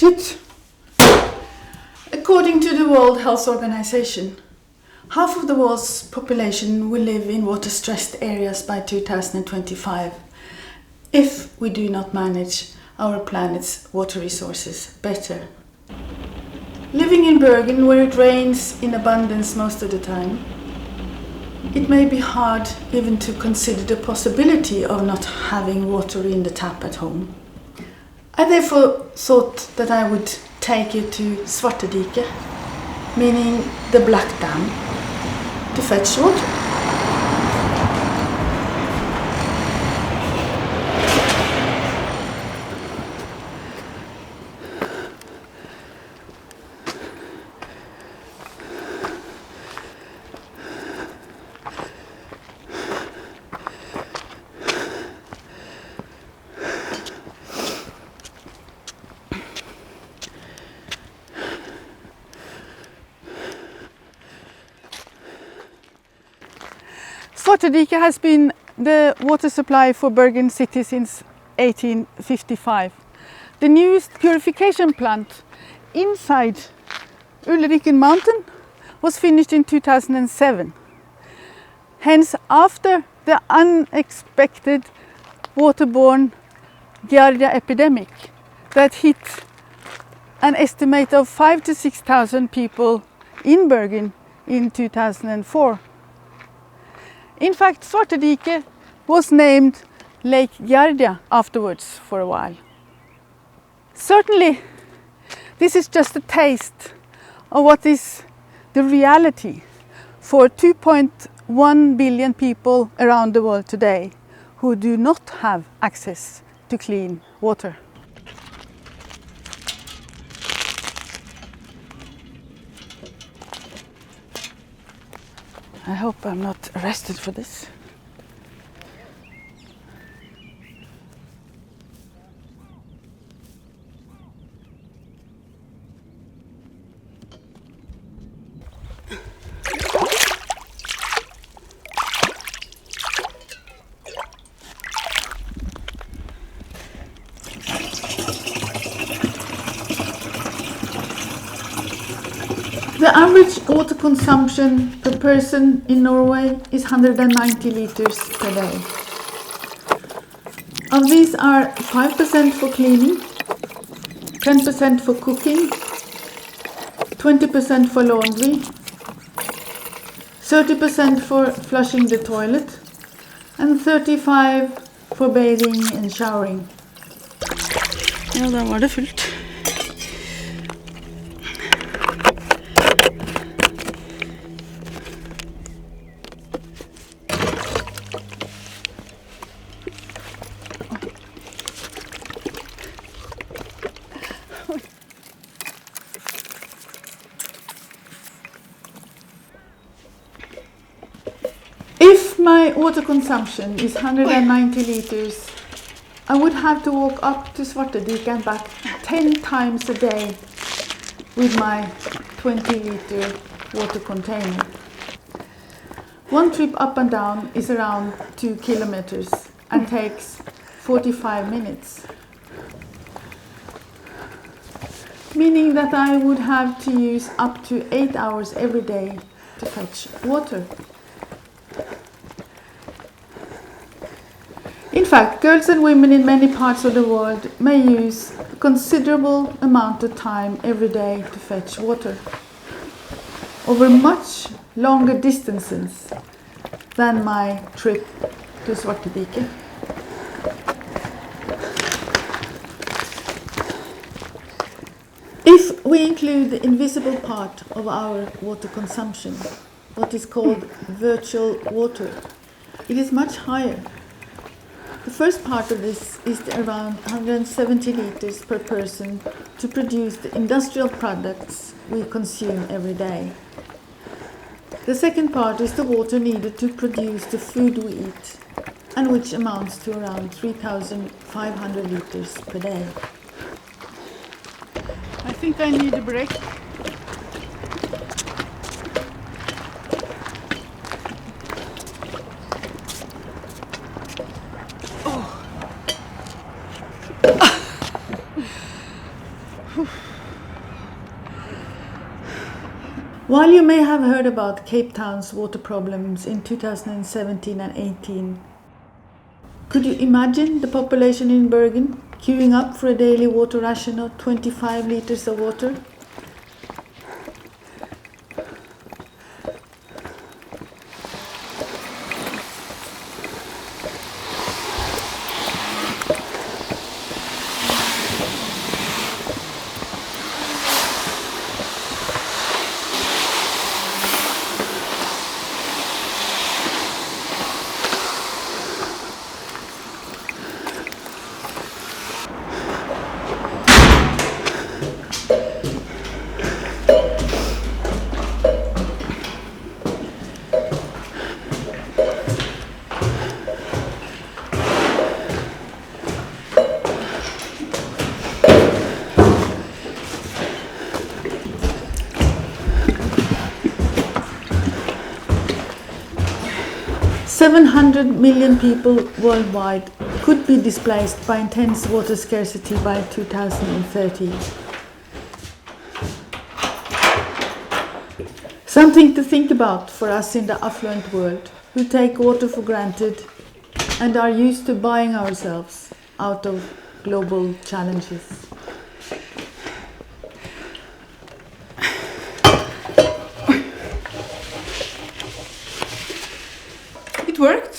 Shit! According to the World Health Organization, half of the world's population will live in water-stressed areas by 2025 if we do not manage our planet's water resources better. Living in Bergen, where it rains in abundance most of the time, it may be hard even to consider the possibility of not having water in the tap at home. I therefore thought that I would take you to Svartediket, meaning the Black Dam, to fetch water. Svartediket has been the water supply for Bergen city since 1855. The newest purification plant inside Ulriken mountain was finished in 2007. Hence, after the unexpected waterborne Giardia epidemic that hit an estimate of 5,000 to 6,000 people in Bergen in 2004. In fact, Svartediket was named Lake Giardia afterwards for a while. Certainly, this is just a taste of what is the reality for 2.1 billion people around the world today who do not have access to clean water. I hope I'm not arrested for this. The average water consumption per person in Norway is 190 liters per day. Of these are 5% for cleaning, 10% for cooking, 20% for laundry, 30% for flushing the toilet, and 35% for bathing and showering. Ja, da var det fullt. If my water consumption is 190 liters, I would have to walk up to Svartediket and back 10 times a day with my 20-liter water container. One trip up and down is around 2 kilometers and takes 45 minutes, meaning that I would have to use up to 8 hours every day to fetch water. In fact, girls and women in many parts of the world may use a considerable amount of time every day to fetch water, over much longer distances than my trip to Svartediket. If we include the invisible part of our water consumption, what is called virtual water, it is much higher. The first part of this is around 170 liters per person to produce the industrial products we consume every day. The second part is the water needed to produce the food we eat, and which amounts to around 3,500 liters per day. I think I need a break. Oh. While you may have heard about Cape Town's water problems in 2017 and 18, could you imagine the population in Bergen queuing up for a daily water ration of 25 liters of water? "700 million people worldwide could be displaced by intense water scarcity by 2030. Something to think about for us in the affluent world, who take water for granted and are used to buying ourselves out of global challenges." It worked.